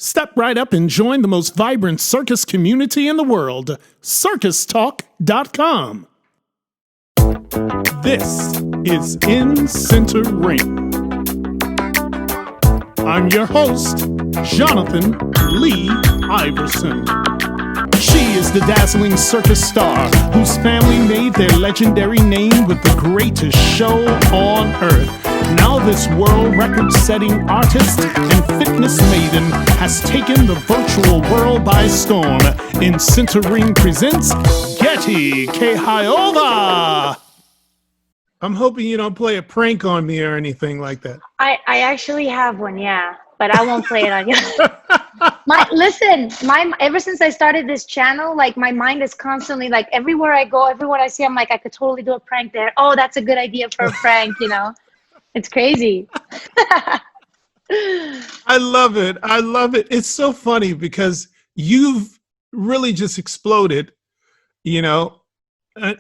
Step right up and join the most vibrant circus community in the world, circustalk.com. This is In Center Ring. I'm your host, Jonathan Lee Iverson. She is the dazzling circus star whose family made their legendary name with the greatest show on earth. Now this world record-setting artist and fitness maiden has taken the virtual world by storm. In Center Ring presents Getti Kehayova. I'm hoping you don't play a prank on me or anything like that. I actually have one, yeah, but I won't play it on you. Ever since I started this channel, like my mind is constantly like everywhere I go, everyone I see, I'm like, I could totally do a prank there. Oh, that's a good idea for a prank, you know? It's crazy. I love it. I love it. It's so funny because you've really just exploded, you know,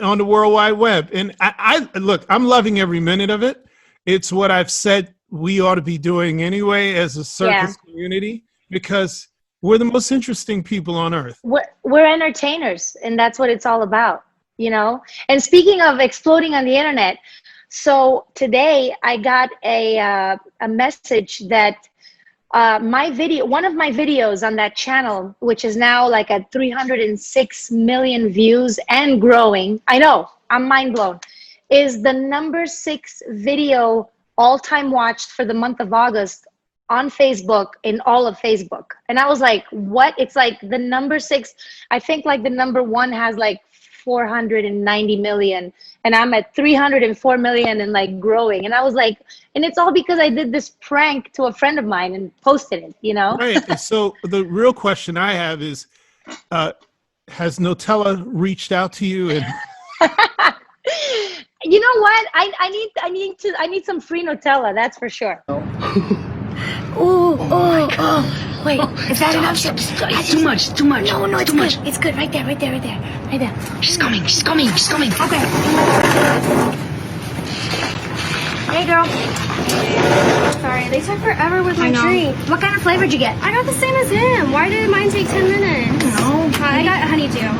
on the World Wide Web. And I look, I'm loving every minute of it. It's what I've said we ought to be doing anyway as a circus community, because we're the most interesting people on earth. We're entertainers, and that's what it's all about, you know? And speaking of exploding on the internet, so today I got a message that one of my videos on that channel, which is now like at 306 million views and growing, I know, I'm mind blown, is the #6 video all-time watched for the month of August on Facebook, in all of Facebook. And I was like, what? It's like the #6, I think like the #1 has like 490 million, and I'm at 304 million and like growing. And I was like, and it's all because I did this prank to a friend of mine and posted it, you know? Right. So the real question I have is, has Nutella reached out to you? And you know what? I need some free Nutella. That's for sure. Oh, wait, is that enough? It's too much, too much. No, it's too good. much. It's good. Right there. She's coming. Okay. Hey, girl. Sorry, they took forever with my treat. What kind of flavor did you get? I got the same as him. Why did mine take 10 minutes? No. I got honeydew.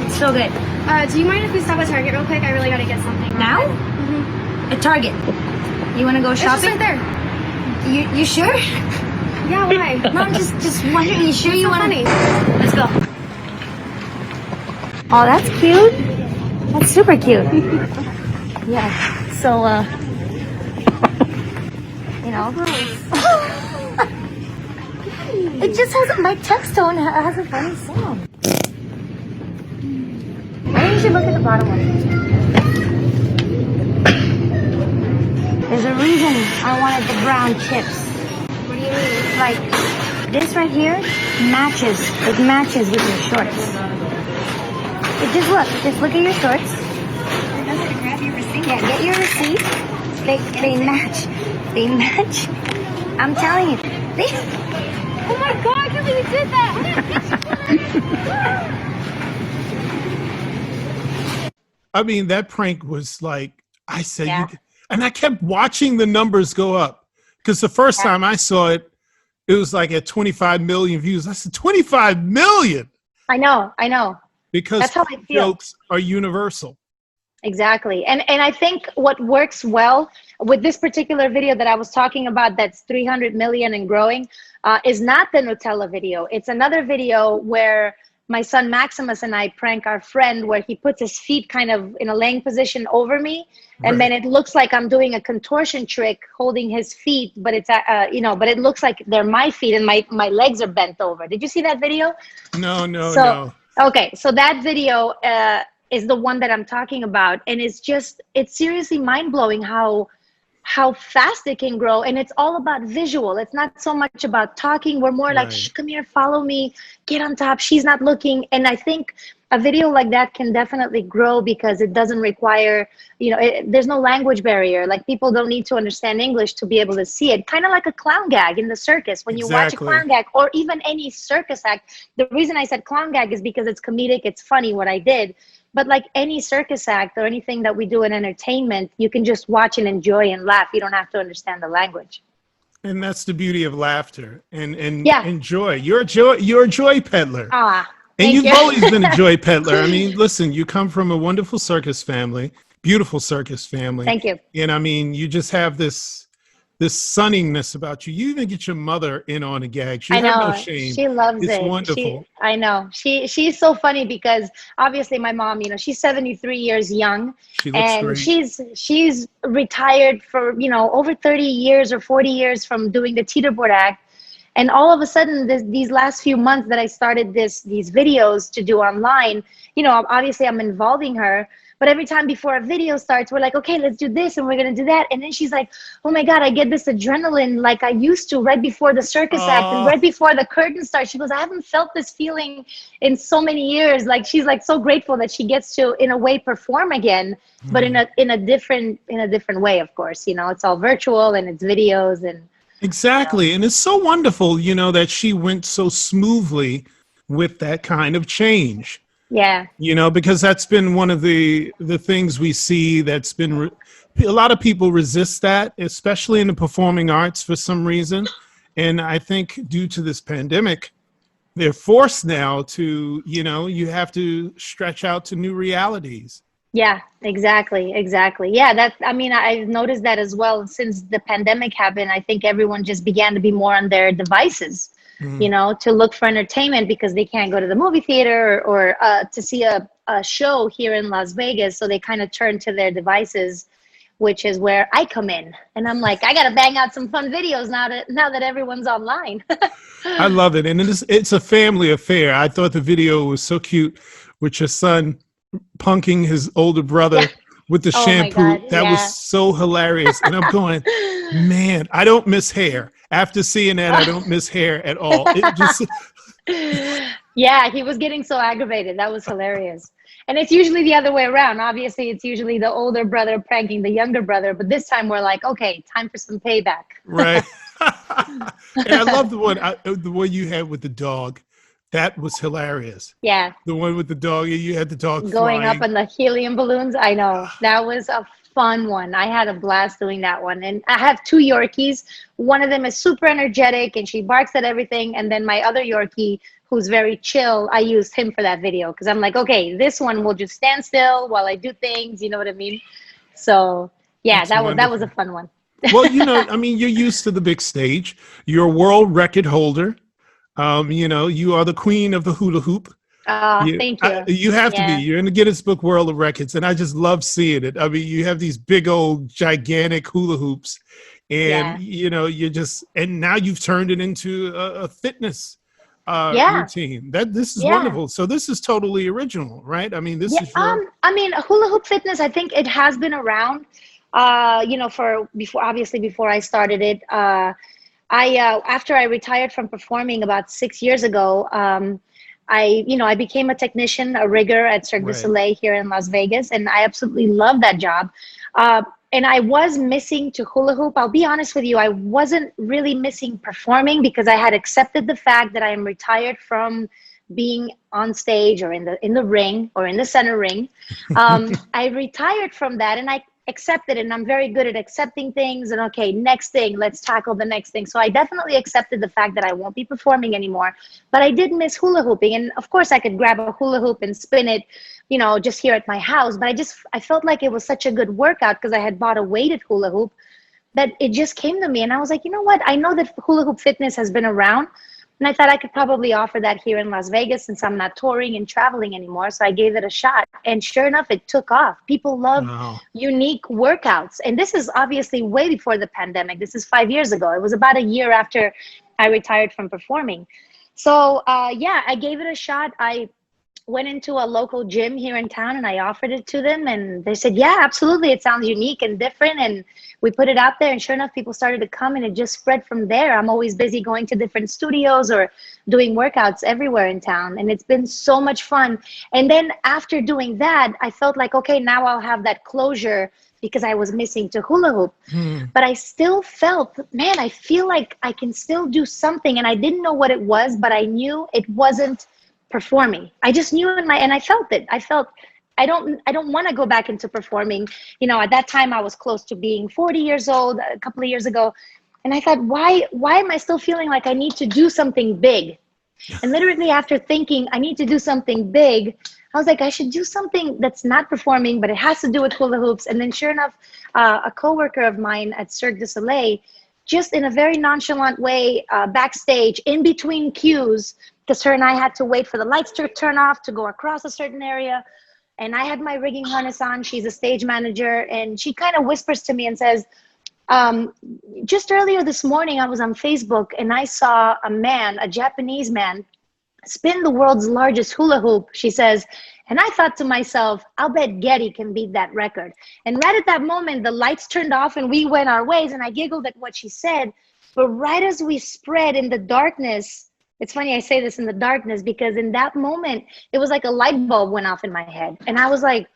It's so good. Do you mind if we stop at Target real quick? I really gotta get something. Now? Mm-hmm. At Target. You want to go It's just shopping? right there. You sure? Yeah, why? No, I'm just wondering. You sure you want to? funny. Let's go. Oh, that's cute. That's super cute. Yeah. So, you know, it just has, my text tone has a funny sound. Maybe you should look at the bottom one. There's a reason I wanted the brown chips. What do you mean? Like, this right here matches. It matches with your shorts. Just look at your shorts. Grab your receipt. Yeah, get your receipt. They match. They match. I'm telling you. Oh my god, I can't believe you did that. I mean, that prank was like, I said, and I kept watching the numbers go up, because the first time I saw it, it was like at 25 million views. I said, 25 million. I know. Because that's how I feel. Jokes are universal. Exactly. And I think what works well with this particular video that I was talking about, that's 300 million and growing, is not the Nutella video. It's another video where my son Maximus and I prank our friend, where he puts his feet kind of in a laying position over me. And then it looks like I'm doing a contortion trick holding his feet, but it's, you know, but it looks like they're my feet and my legs are bent over. Did you see that video? No. Okay. So that video is the one that I'm talking about. And it's seriously mind blowing how fast it can grow. And it's all about visual. It's not so much about talking. We're more like, shh, come here, follow me, get on top. She's not looking. And I think a video like that can definitely grow because it doesn't require, you know, there's no language barrier. Like, people don't need to understand English to be able to see it. Kind of like a clown gag in the circus. When you watch a clown gag, or even any circus act, the reason I said clown gag is because it's comedic, it's funny what I did. But like any circus act or anything that we do in entertainment, you can just watch and enjoy and laugh. You don't have to understand the language. And that's the beauty of laughter and Yeah. joy. You're a joy peddler. Ah, And thank you've you. always been a joy peddler. I mean, listen, you come from a wonderful circus family, beautiful circus family. Thank you. And I mean, you just have this sunniness about you. You even get your mother in on a gag. You I have no know shame. she loves It's it. wonderful. I know she's so funny because obviously my mom, she's 73 years young, She looks and great. she's retired for over 30 years or 40 years from doing the teeterboard act. And all of a sudden, these last few months that I started these videos to do online, obviously I'm involving her. But every time before a video starts, we're like, okay, let's do this and we're going to do that. And then she's like, oh my God, I get this adrenaline like I used to right before the circus act and right before the curtain starts. She goes, I haven't felt this feeling in so many years. Like she's like so grateful that she gets to, in a way, perform again, but in a different way, of course. It's all virtual and it's videos and Exactly. And it's so wonderful, that she went so smoothly with that kind of change. yeah. Because that's been one of the things we see that's been a lot of people resist that, especially in the performing arts for some reason. And I think due to this pandemic, they're forced now to, you have to stretch out to new realities. Yeah, exactly. Yeah, I've noticed that as well since the pandemic happened. I think everyone just began to be more on their devices, to look for entertainment because they can't go to the movie theater or to see a show here in Las Vegas. So they kind of turn to their devices, which is where I come in. And I'm like, I got to bang out some fun videos now that everyone's online. I love it. And it's a family affair. I thought the video was so cute with your son punking his older brother with the shampoo. My God, that was so hilarious. And I'm going, man, I don't miss hair. After seeing that, I don't miss hair at all. It just Yeah, he was getting so aggravated. That was hilarious. And it's usually the other way around. Obviously, it's usually the older brother pranking the younger brother. But this time we're like, okay, time for some payback. Right. And I love the one you had with the dog. That was hilarious. Yeah. The one with the dog. You had the dog Going flying up in the helium balloons. I know. That was a fun one. I had a blast doing that one. And I have two Yorkies. One of them is super energetic and she barks at everything. And then my other Yorkie, who's very chill, I used him for that video because I'm like, okay, this one will just stand still while I do things. You know what I mean? So yeah, that was a fun one. Well, you're used to the big stage. You're a world record holder. You are the queen of the hula hoop. Thank you. You have to be. You're in the Guinness Book World of Records, and I just love seeing it. I mean, you have these big old gigantic hula hoops, and and now you've turned it into a fitness routine. This is wonderful. So this is totally original, right? I mean, this is your... hula hoop fitness. I think it has been around. Before I started it. After I retired from performing about 6 years ago, I became a technician, a rigger at Cirque du Soleil here in Las Vegas, and I absolutely love that job. And I was missing to hula hoop. I'll be honest with you, I wasn't really missing performing because I had accepted the fact that I am retired from being on stage or in the ring or in the center ring. I retired from that and I accepted it, and I'm very good at accepting things and okay, next thing, let's tackle the next thing. So I definitely accepted the fact that I won't be performing anymore, but I did miss hula hooping. And of course I could grab a hula hoop and spin it, just here at my house. But I felt like it was such a good workout because I had bought a weighted hula hoop that it just came to me. And I was like, you know what? I know that hula hoop fitness has been around, and I thought I could probably offer that here in Las Vegas since I'm not touring and traveling anymore. So I gave it a shot. And sure enough, it took off. People love unique workouts. And this is obviously way before the pandemic. This is 5 years ago. It was about a year after I retired from performing. So I gave it a shot. I went into a local gym here in town and I offered it to them. And they said, yeah, absolutely. It sounds unique and different. And we put it out there, and sure enough, people started to come, and it just spread from there. I'm always busy going to different studios or doing workouts everywhere in town, and it's been so much fun. And then after doing that, I felt like, okay, now I'll have that closure because I was missing to hula hoop. But I still felt, man, I feel like I can still do something, and I didn't know what it was, but I knew it wasn't performing. I just knew and I felt it. I don't want to go back into performing. At that time I was close to being 40 years old a couple of years ago. And I thought, why am I still feeling like I need to do something big? And literally after thinking I need to do something big, I was like, I should do something that's not performing, but it has to do with hula hoops. And then sure enough, a coworker of mine at Cirque du Soleil, just in a very nonchalant way, backstage, in between cues, because her and I had to wait for the lights to turn off to go across a certain area. And I had my rigging harness on. She's a stage manager. And she kind of whispers to me and says, just earlier this morning, I was on Facebook and I saw a Japanese man, spin the world's largest hula hoop, she says. And I thought to myself, I'll bet Getti can beat that record. And right at that moment, the lights turned off and we went our ways. And I giggled at what she said. But right as we spread in the darkness, it's funny I say this, in the darkness, because in that moment, it was like a light bulb went off in my head. And I was like,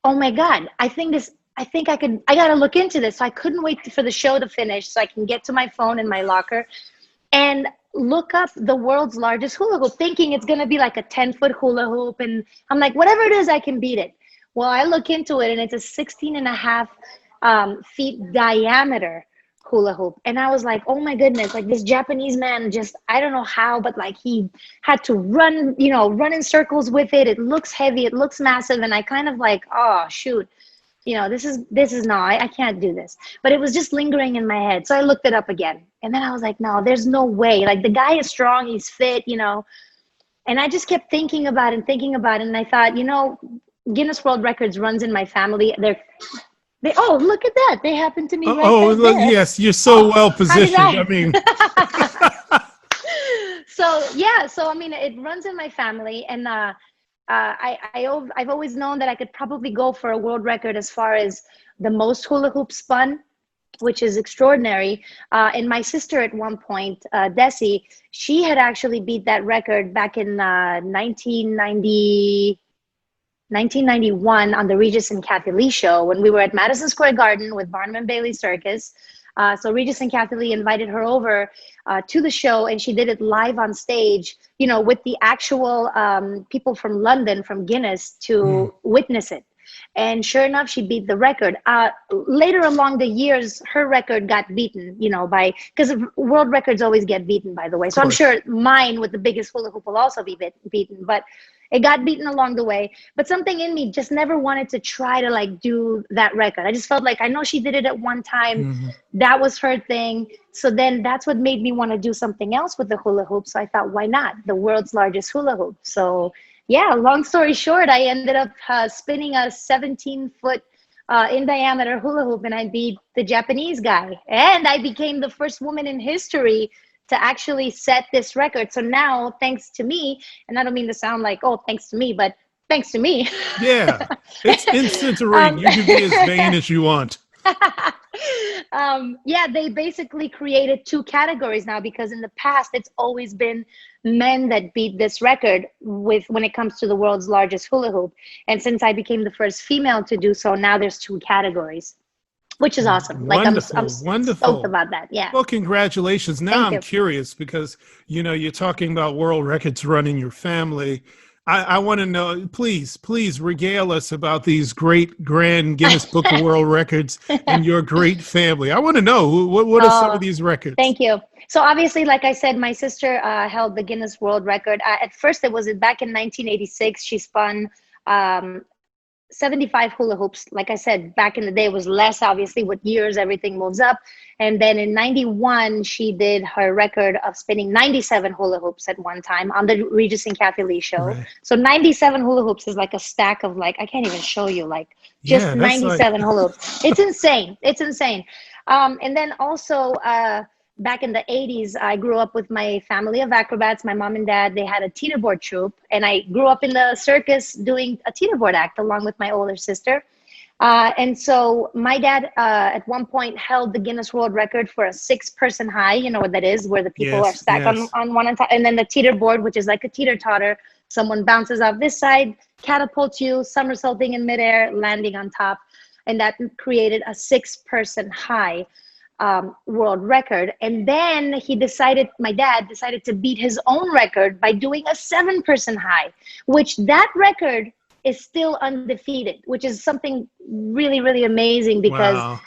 oh my God, I gotta look into this. So I couldn't wait for the show to finish so I can get to my phone in my locker and look up the world's largest hula hoop, thinking it's gonna be like a 10-foot hula hoop. And I'm like, whatever it is, I can beat it. Well, I look into it and it's a 16.5 feet diameter hula hoop. And I was like, oh my goodness, like this Japanese man just, I don't know how, but like he had to run in circles with it. It looks heavy, it looks massive. And I kind of like, oh shoot, this is no, I can't do this. But it was just lingering in my head. So I looked it up again. And then I was like, no, there's no way. Like the guy is strong, he's fit, And I just kept thinking about it. And I thought, Guinness World Records runs in my family. Oh, look at that. They happen to me right look, there. yes, you're so well positioned. I mean. So I mean, it runs in my family. And I've always known that I could probably go for a world record as far as the most hula hoops spun, which is extraordinary. And my sister at one point, Dessi, she had actually beat that record back in 1991 on the Regis and Kathy Lee show when we were at Madison Square Garden with Barnum and Bailey Circus. So Regis and Kathy Lee invited her over to the show, and she did it live on stage, with the actual people from London, from Guinness, to witness it. And sure enough, she beat the record. Later along the years, her record got beaten, because world records always get beaten, by the way. So I'm sure mine with the biggest hula hoop will also be beaten, but it got beaten along the way. But something in me just never wanted to try to do that record. I just felt like, I know she did it at one time. Mm-hmm. That was her thing. So then that's what made me want to do something else with the hula hoop. So I thought, why not? The world's largest hula hoop. So yeah, long story short, I ended up spinning a 17-foot in diameter hula hoop, and I beat the Japanese guy. And I became the first woman in history to actually set this record. So now, thanks to me, and I don't mean to sound like, oh, thanks to me, but thanks to me. Yeah, it's instant ring. You can be as vain as you want. They basically created two categories now, because in the past, it's always been men that beat this record when it comes to the world's largest hula hoop. And since I became the first female to do so, now there's two categories, which is awesome. Wonderful, I'm wonderful. stoked about that. Yeah. Well, congratulations. Now I'm curious because, you're talking about world records running your family. I want to know, please regale us about these great grand Guinness Book of World Records and your great family. I want to know, what are some of these records? Thank you. So obviously, like I said, my sister held the Guinness World Record. At first, it was back in 1986. She spun 75 hula hoops. Like I said, back in the day, it was less, obviously. With years, everything moves up. And then in 91, she did her record of spinning 97 hula hoops at one time on the Regis and Kathy Lee show. Right. So 97 hula hoops is like a stack of I can't even show you, just 97 hula hoops. It's insane. It's insane. And then also, back in the 80s, I grew up with my family of acrobats. My mom and dad, they had a teeterboard troupe. And I grew up in the circus doing a teeterboard act along with my older sister. And so my dad, at one point, held the Guinness World Record for a 6-person high. You know what that is, where the people are stacked on one on top. And then the teeterboard, which is like a teeter-totter. Someone bounces off this side, catapults you, somersaulting in midair, landing on top. And that created a 6-person high world record. And then my dad decided to beat his own record by doing a 7-person high, which that record is still undefeated, which is something really, really amazing because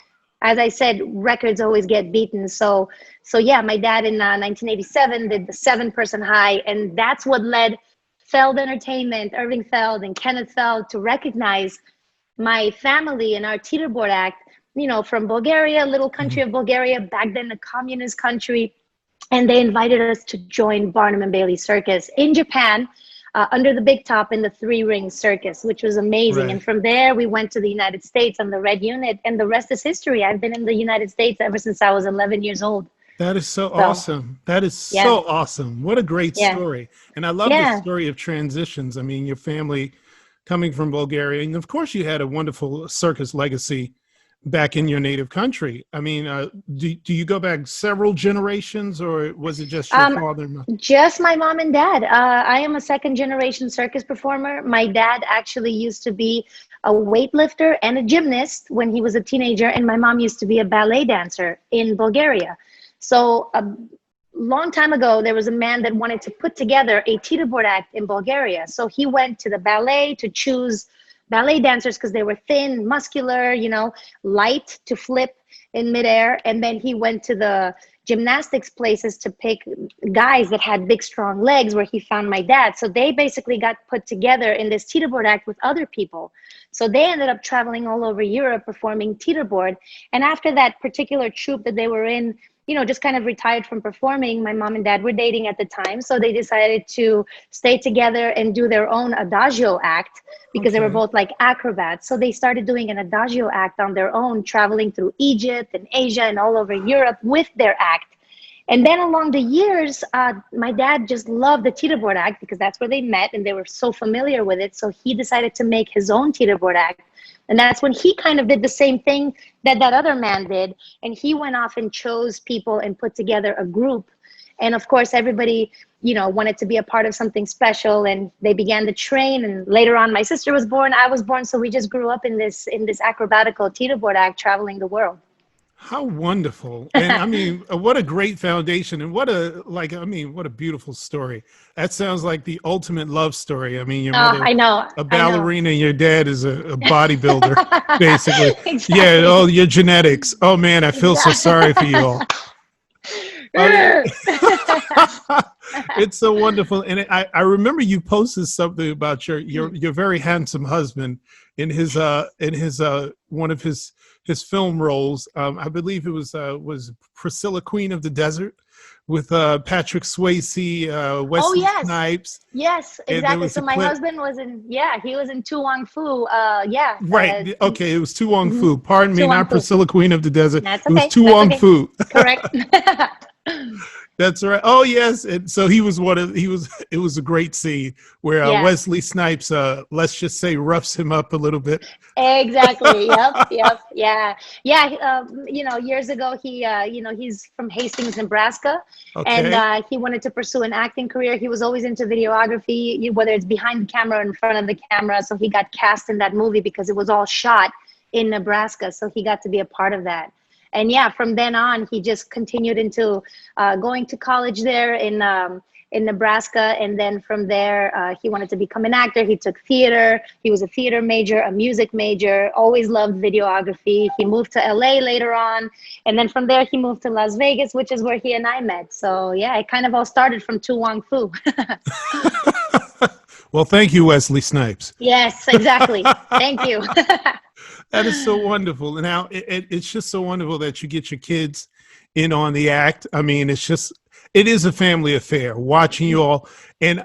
as I said, records always get beaten. So yeah, my dad in 1987 did the 7-person high, and that's what led Feld Entertainment, Irving Feld and Kenneth Feld, to recognize my family and our teeterboard act, from Bulgaria, little country of Bulgaria, back then a communist country. And they invited us to join Barnum and Bailey Circus in Japan, under the big top in the 3-ring circus, which was amazing. Right. And from there, we went to the United States on the Red Unit, and the rest is history. I've been in the United States ever since I was 11 years old. That is so awesome. That is so awesome. What a great story. And I love the story of transitions. I mean, your family coming from Bulgaria, and of course you had a wonderful circus legacy back in your native country. I mean, do you go back several generations, or was it just your father and mother? Just my mom and dad. I am a 2nd-generation circus performer. My dad actually used to be a weightlifter and a gymnast when he was a teenager, and my mom used to be a ballet dancer in Bulgaria. So a long time ago, there was a man that wanted to put together a teeterboard act in Bulgaria. So he went to the ballet to choose ballet dancers because they were thin, muscular, light to flip in midair. And then he went to the gymnastics places to pick guys that had big, strong legs, where he found my dad. So they basically got put together in this teeterboard act with other people. So they ended up traveling all over Europe performing teeterboard. And after that particular troupe that they were in, just kind of retired from performing, my mom and dad were dating at the time. So they decided to stay together and do their own adagio act, because they were both like acrobats. So they started doing an adagio act on their own, traveling through Egypt and Asia and all over Europe with their act. And then along the years, my dad just loved the teeterboard act because that's where they met and they were so familiar with it. So he decided to make his own teeterboard act. And that's when he kind of did the same thing that other man did. And he went off and chose people and put together a group. And of course, everybody, wanted to be a part of something special, and they began to train. And later on, my sister was born, I was born. So we just grew up in this acrobatical teeterboard act, traveling the world. How wonderful. And I mean, what a great foundation, and what a beautiful story. That sounds like the ultimate love story. I mean, your mother, I know, a ballerina, and your dad is a bodybuilder, basically. Exactly. Yeah, all your genetics. Oh man, I feel so sorry for you all. It's so wonderful. And I remember you posted something about your very handsome husband in his one of his film roles. I believe it was Priscilla, Queen of the Desert, with Patrick Swayze, Wesley Snipes. Yes, exactly. So my husband was he was in Tu Wong Fu. Right. Okay, it was Tu Wong Fu. Pardon me, not Priscilla, Queen of the Desert. That's okay. It was Tu Wong Fu. Correct. That's right. Oh yes, and so it was a great scene where Wesley Snipes, let's just say, roughs him up a little bit. Exactly. Yep. Yeah. Years ago, he's from Hastings, Nebraska, and he wanted to pursue an acting career. He was always into videography, whether it's behind the camera or in front of the camera. So he got cast in that movie because it was all shot in Nebraska. So he got to be a part of that. And from then on, he just continued into going to college there in Nebraska. And then from there, he wanted to become an actor. He took theater. He was a theater major, a music major, always loved videography. He moved to LA later on. And then from there, he moved to Las Vegas, which is where he and I met. So it kind of all started from Tu Wong Fu. Well, thank you, Wesley Snipes. Yes, exactly. Thank you. That is so wonderful. And now it's just so wonderful that you get your kids in on the act. I mean, it is a family affair watching you all. And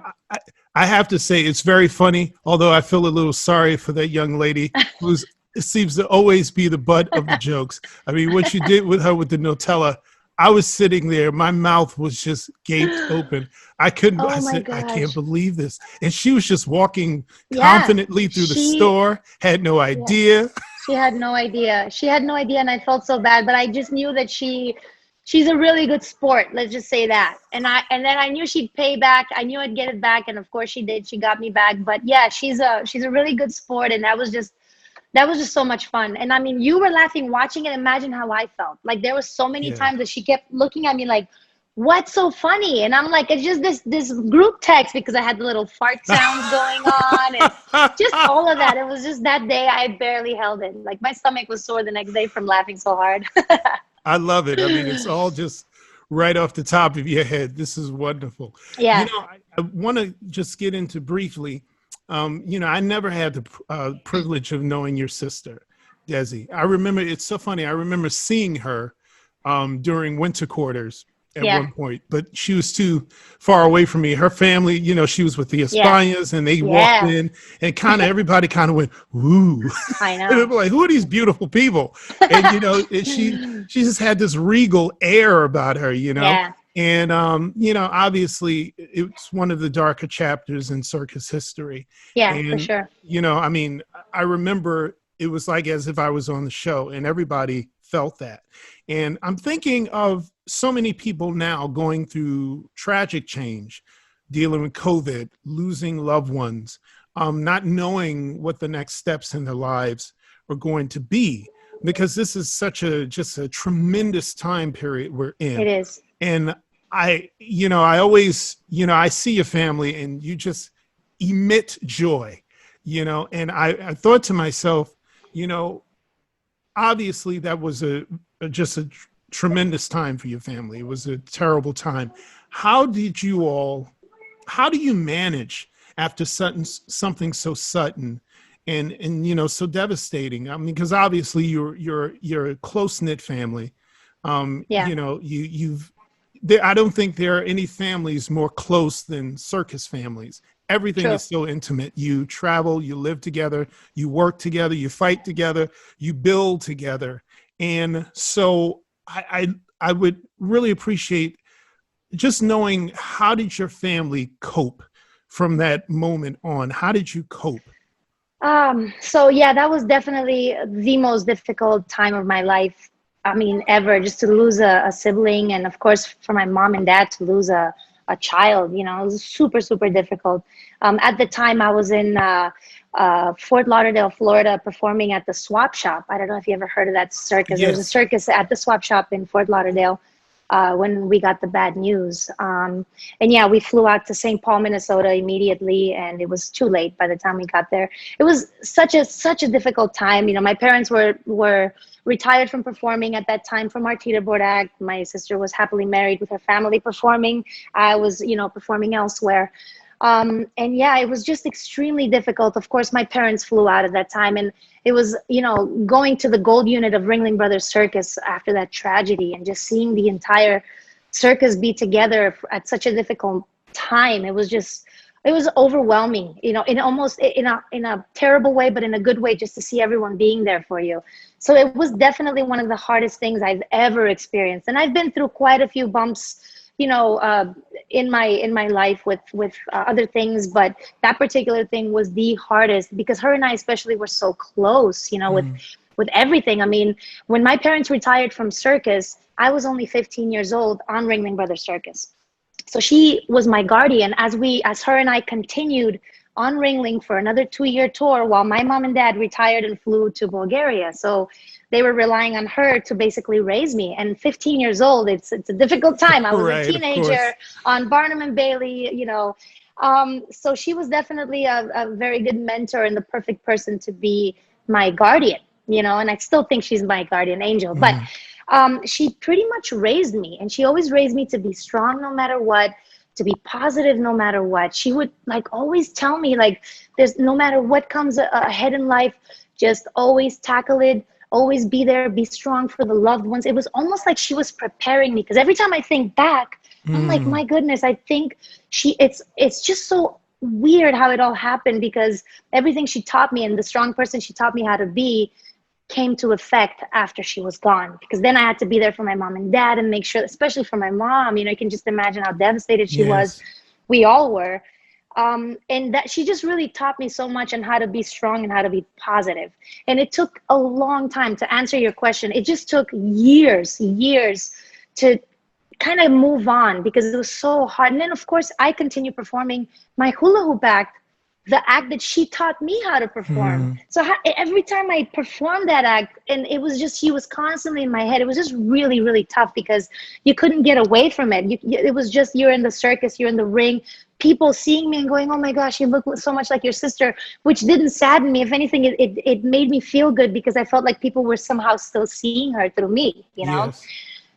I have to say, it's very funny, although I feel a little sorry for that young lady who seems to always be the butt of the jokes. I mean, what you did with her with the Nutella, I was sitting there, my mouth was just gaped open. I couldn't, I said, I can't believe this. And she was just walking confidently through the store, had no idea. She had no idea. And I felt so bad, but I just knew that she's a really good sport. Let's just say that. And then I knew she'd pay back. I knew I'd get it back. And of course she did. She got me back. But she's a really good sport. And that was just so much fun. And I mean, you were laughing watching it. Imagine how I felt. Like there was so many times that she kept looking at me like, what's so funny? And I'm like, it's just this group text, because I had the little fart sounds going on and just all of that. It was just that day I barely held it. Like my stomach was sore the next day from laughing so hard. I love it. I mean, it's all just right off the top of your head. This is wonderful. Yeah. You know, I want to just get into briefly, you know, I never had the privilege of knowing your sister, Dessi. I remember, it's so funny. I remember seeing her during winter quarters at one point, but she was too far away from me. Her family, you know, she was with the Espanas and they walked in and kind of everybody kind of went, ooh. I know. And they were like, who are these beautiful people? And, you know, she just had this regal air about her, you know? Yeah. And, you know, obviously it's one of the darker chapters in circus history. Yeah, and, for sure. You know, I mean, I remember it was like as if I was on the show and everybody felt that. And I'm thinking of so many people now going through tragic change, dealing with COVID, losing loved ones, not knowing what the next steps in their lives are going to be, because this is such just a tremendous time period we're in. It is. And I always, you know, I see your family and you just emit joy, you know, and I thought to myself, you know, obviously that was just a tremendous time for your family. It was a terrible time. How do you manage after something so sudden and you know, so devastating? I mean, because obviously you're a close-knit family. You know, I don't think there are any families more close than circus families. Everything is so intimate. You travel, you live together, you work together, you fight together, you build together. And so I would really appreciate just knowing, how did your family cope from that moment on? How did you cope? So yeah, that was definitely the most difficult time of my life. I mean, ever, just to lose a sibling, and of course for my mom and dad to lose a child, you know, it was super, super difficult. At the time I was in Fort Lauderdale, Florida, performing at the Swap Shop. I don't know if you ever heard of that circus. There was a circus at the Swap Shop in Fort Lauderdale when we got the bad news. And yeah, we flew out to St. Paul, Minnesota immediately, and it was too late by the time we got there. It was such a difficult time. You know, my parents were retired from performing at that time from our theater board act. My sister was happily married with her family performing. I was, you know, performing elsewhere. And yeah, it was just extremely difficult. Of course, my parents flew out at that time, and it was, you know, going to the gold unit of Ringling Brothers Circus after that tragedy and just seeing the entire circus be together at such a difficult time. It was overwhelming, you know, in a terrible way, but in a good way, just to see everyone being there for you. So it was definitely one of the hardest things I've ever experienced. And I've been through quite a few bumps, you know, in my life with other things, but that particular thing was the hardest, because her and I especially were so close, you know, with everything. I mean, when my parents retired from circus, I was only 15 years old on Ringling Brothers Circus. So she was my guardian as her and I continued on Ringling for another 2-year tour, while my mom and dad retired and flew to Bulgaria. So they were relying on her to basically raise me. And 15 years old, it's a difficult time. I was a teenager on Barnum and Bailey, you know. So she was definitely a very good mentor and the perfect person to be my guardian, you know, and I still think she's my guardian angel. But she pretty much raised me, and she always raised me to be strong no matter what, to be positive no matter what. She would like always tell me, like, there's no matter what comes ahead in life, just always tackle it, always be there, be strong for the loved ones. It was almost like she was preparing me, because every time I think back, I'm like, my goodness, I think it's just so weird how it all happened, because everything she taught me and the strong person she taught me how to be came to effect after she was gone, because then I had to be there for my mom and dad and make sure, especially for my mom, you know, you can just imagine how devastated she was. We all were. And that she just really taught me so much on how to be strong and how to be positive. And it took a long time to answer your question. It just took years to kind of move on, because it was so hard. And then of course I continued performing my hula hoop act the act that she taught me how to perform. So every time I performed that act, and it was just, she was constantly in my head. It was just really, really tough because you couldn't get away from it. It was just, you're in the circus, you're in the ring, people seeing me and going, oh my gosh, you look so much like your sister, which didn't sadden me. If anything, it made me feel good because I felt like people were somehow still seeing her through me, you know? Yes.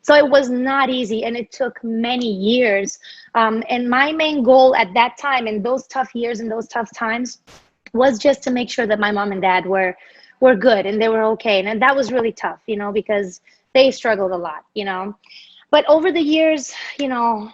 So it was not easy, and it took many years. And my main goal at that time, in those tough years and those tough times, was just to make sure that my mom and dad were good and they were okay. And that was really tough, you know, because they struggled a lot, you know. But over the years, you know,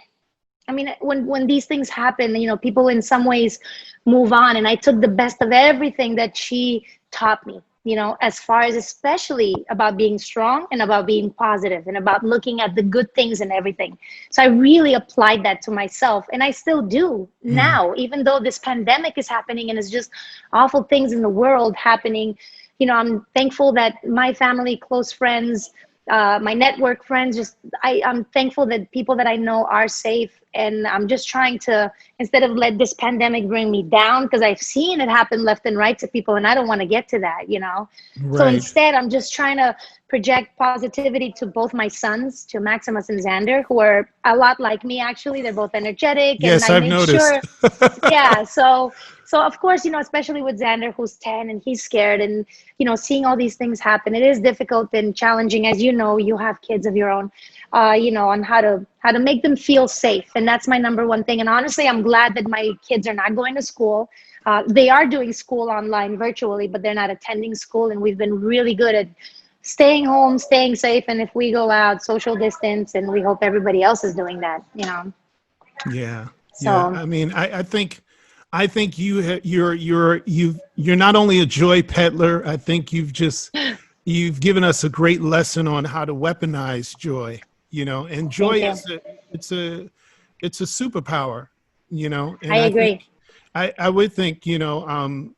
I mean, when these things happen, you know, people in some ways move on, and I took the best of everything that she taught me, you know, as far as especially about being strong and about being positive and about looking at the good things and everything. So I really applied that to myself, and I still do now, even though this pandemic is happening and it's just awful things in the world happening. You know, I'm thankful that my family, close friends, my network friends, just I'm thankful that people that I know are safe. And I'm just trying to, instead of let this pandemic bring me down, because I've seen it happen left and right to people, and I don't want to get to that, you know. Right. So instead, I'm just trying to project positivity to both my sons, to Maximus and Xander, who are a lot like me, actually. They're both energetic. Yes, and I I've make noticed. Sure, yeah, so of course, you know, especially with Xander, who's 10 and he's scared, and, you know, seeing all these things happen, it is difficult and challenging. As you know, you have kids of your own, you know, on how to make them feel safe. And that's my number one thing. And honestly, I'm glad that my kids are not going to school. They are doing school online virtually, but they're not attending school. And we've been really good at staying home, staying safe. And if we go out, social distance, and we hope everybody else is doing that, you know? Yeah. So, yeah. I mean, I think you're not only a joy peddler. I think you've given us a great lesson on how to weaponize joy, you know, and joy is it's a superpower, you know, and I agree. I would think, you know,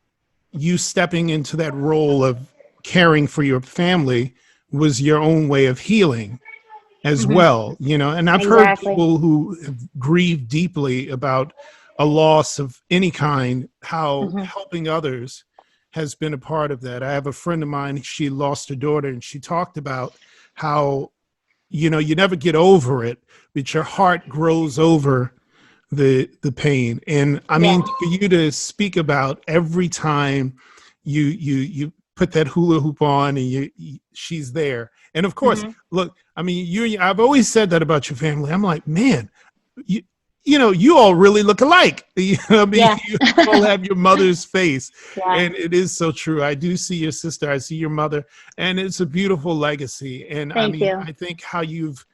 you stepping into that role of caring for your family was your own way of healing as well, you know, and I've heard people who have grieved deeply about a loss of any kind, how helping others has been a part of that. I have a friend of mine, she lost her daughter, and she talked about how, you know, you never get over it, but your heart grows over the pain. And I mean, for you to speak about every time you put that hula hoop on and she's there. And of course, look, I mean, I've always said that about your family. I'm like, man, you know, you all really look alike. You know, I mean, you all have your mother's face, and it is so true. I do see your sister, I see your mother, and it's a beautiful legacy. And I think how you've,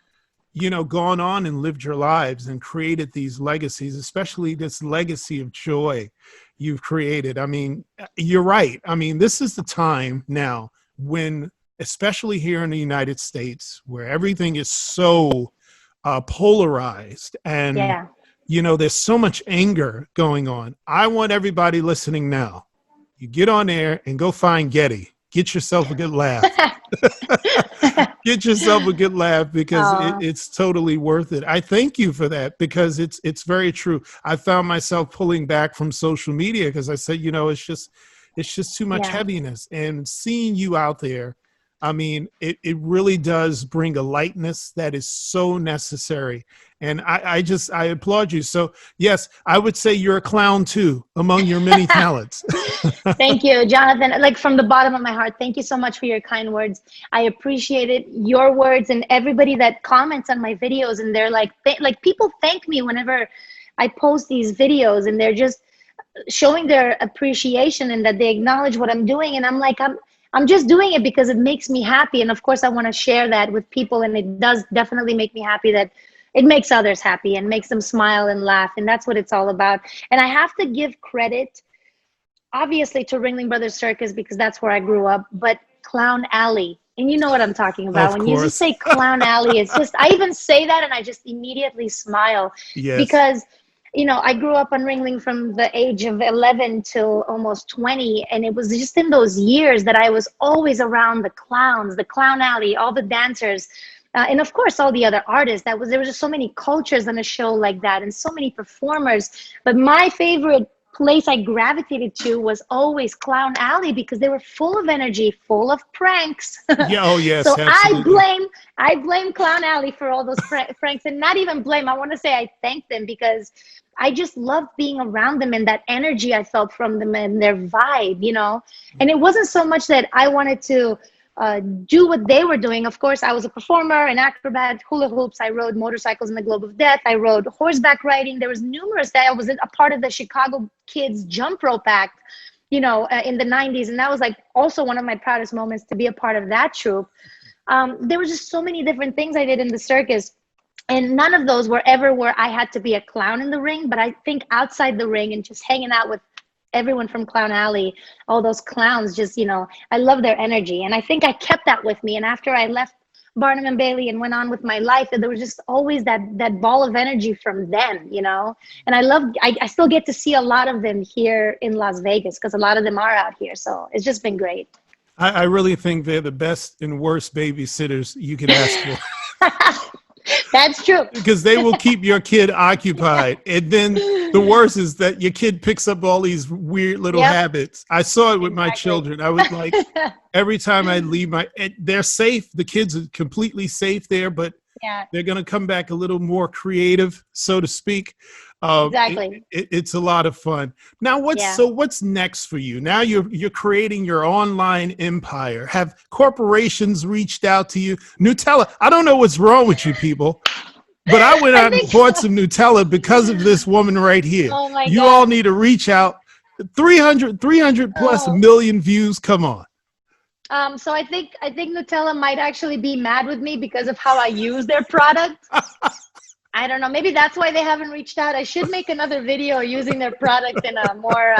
you know, gone on and lived your lives and created these legacies, especially this legacy of joy you've created. I mean, you're right. I mean, this is the time now when, especially here in the United States, where everything is so polarized and you know, there's so much anger going on. I want everybody listening now, you get on there and go find Getti. Get yourself a good laugh. Get yourself a good laugh, because it's totally worth it. I thank you for that, because it's very true. I found myself pulling back from social media because I said, you know, it's just too much heaviness. And seeing you out there, I mean, it really does bring a lightness that is so necessary. And I applaud you. So yes, I would say you're a clown too, among your many talents. Thank you, Jonathan. Like, from the bottom of my heart, thank you so much for your kind words. I appreciate it. Your words, and everybody that comments on my videos, and they're like people thank me whenever I post these videos, and they're just showing their appreciation and that they acknowledge what I'm doing. And I'm like, I'm just doing it because it makes me happy. And of course I want to share that with people. And it does definitely make me happy that it makes others happy and makes them smile and laugh. And that's what it's all about. And I have to give credit, obviously, to Ringling Brothers Circus, because that's where I grew up, but Clown Alley. And you know what I'm talking about. When you just say Clown Alley, it's just, I even say that and I just immediately smile. Yes. Because, you know, I grew up on Ringling from the age of 11 till almost 20. And it was just in those years that I was always around the clowns, the Clown Alley, all the dancers, and of course, all the other artists. There was just so many cultures on a show like that and so many performers. But my favorite place I gravitated to was always Clown Alley because they were full of energy, full of pranks. Yeah. Oh, yes. So Absolutely. I blame Clown Alley for all those pranks, and not even blame. I want to say I thank them because I just loved being around them and that energy I felt from them and their vibe, you know. And it wasn't so much that I wanted to do what they were doing. Of course, I was a performer, an acrobat, hula hoops. I rode motorcycles in the Globe of Death. I rode horseback riding. There was numerous that I was a part of the Chicago Kids Jump Rope Act, you know, in the 90s. And that was like also one of my proudest moments to be a part of that troupe. There were just so many different things I did in the circus. And none of those were ever where I had to be a clown in the ring. But I think outside the ring and just hanging out with everyone from Clown Alley, all those clowns, just, you know, I love their energy. And I think I kept that with me. And after I left Barnum and Bailey and went on with my life, there was just always that ball of energy from them, you know. And I still get to see a lot of them here in Las Vegas because a lot of them are out here. So it's just been great. I really think they're the best and worst babysitters you could ask for. That's true. Because they will keep your kid occupied. And then the worst is that your kid picks up all these weird little habits. I saw it with my children. I was like, every time I leave they're safe. The kids are completely safe there, but they're going to come back a little more creative, so to speak. Exactly. It's a lot of fun. Now, what's next for you? Now you're creating your online empire. Have corporations reached out to you? Nutella, I don't know what's wrong with you people, but I went out and bought some Nutella because of this woman right here. Oh my you God. all need to reach out. 300 plus million views. Come on. So I think Nutella might actually be mad with me because of how I use their product. I don't know. Maybe that's why they haven't reached out. I should make another video using their product in a more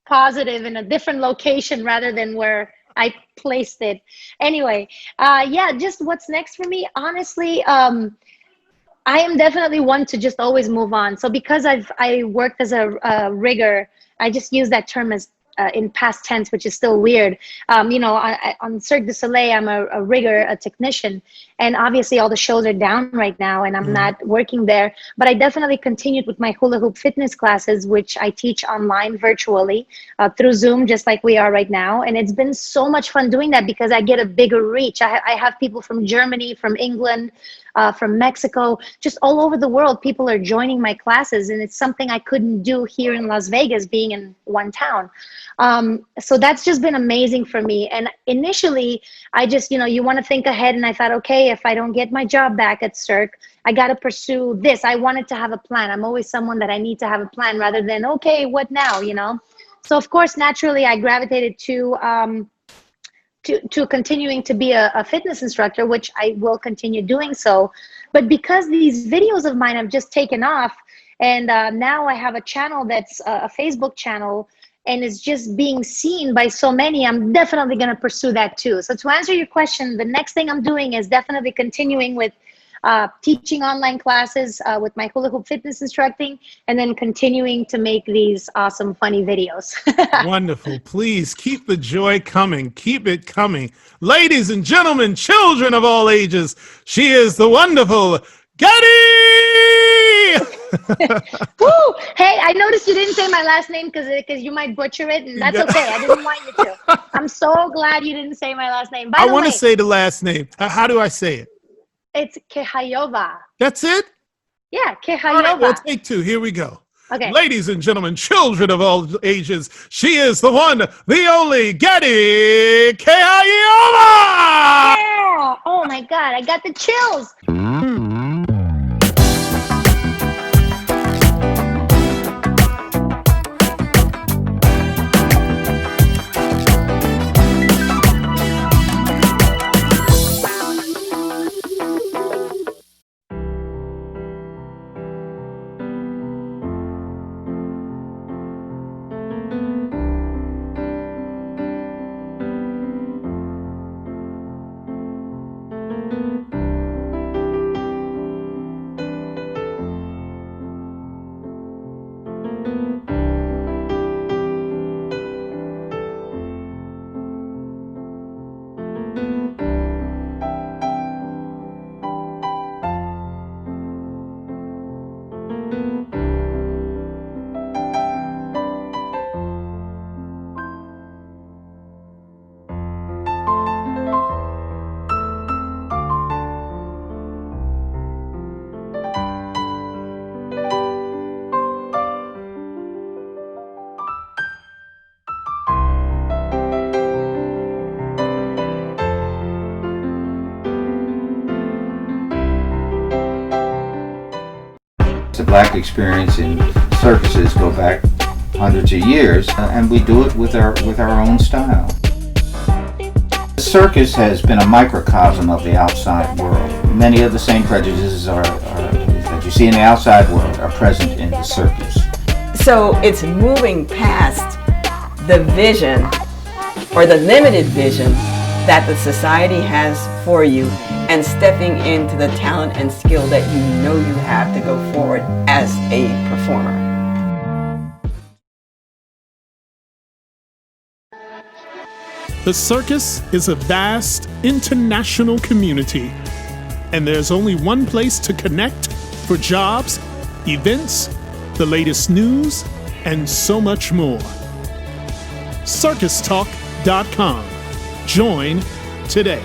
positive, in a different location rather than where I placed it. Anyway, just what's next for me? Honestly, I am definitely one to just always move on. So because I worked as a rigger, I just use that term as in past tense, which is still weird. You know, on Cirque du Soleil, I'm a rigger, a technician, and obviously all the shows are down right now and I'm not working there, but I definitely continued with my hula hoop fitness classes, which I teach online virtually through Zoom, just like we are right now. And it's been so much fun doing that because I get a bigger reach. I have people from Germany, from England, from Mexico, just all over the world. People are joining my classes, and it's something I couldn't do here in Las Vegas, being in one town. So that's just been amazing for me. And initially, I just, you know, you want to think ahead. And I thought, okay, if I don't get my job back at Cirque, I got to pursue this. I wanted to have a plan. I'm always someone that I need to have a plan rather than, okay, what now, you know? So of course, naturally, I gravitated to continuing to be a fitness instructor, which I will continue doing so. But because these videos of mine have just taken off, and now I have a channel that's a Facebook channel, and it's just being seen by so many, I'm definitely going to pursue that too. So to answer your question, the next thing I'm doing is definitely continuing with teaching online classes with my hula hoop fitness instructing, and then continuing to make these awesome, funny videos. Wonderful. Please keep the joy coming. Keep it coming. Ladies and gentlemen, children of all ages, she is the wonderful Getti! Woo! Hey, I noticed you didn't say my last name because you might butcher it, and that's okay. I didn't want you to. I'm so glad you didn't say my last name. By the way, I want to say the last name. How do I say it? It's Kehayova. That's it? Yeah, Kehayova. All right, well, take two. Here we go. Okay. Ladies and gentlemen, children of all ages, she is the one, the only Getti Kehayova! Yeah! Oh my God, I got the chills. traumatic experience in circuses go back hundreds of years, and we do it with our own style. The circus has been a microcosm of the outside world. Many of the same prejudices that you see in the outside world are present in the circus. So it's moving past the vision or the limited vision that the society has for you and stepping into the talent and skill that you know you have to go forward as a performer. The circus is a vast international community, and there's only one place to connect for jobs, events, the latest news, and so much more. CircusTalk.com. Join today.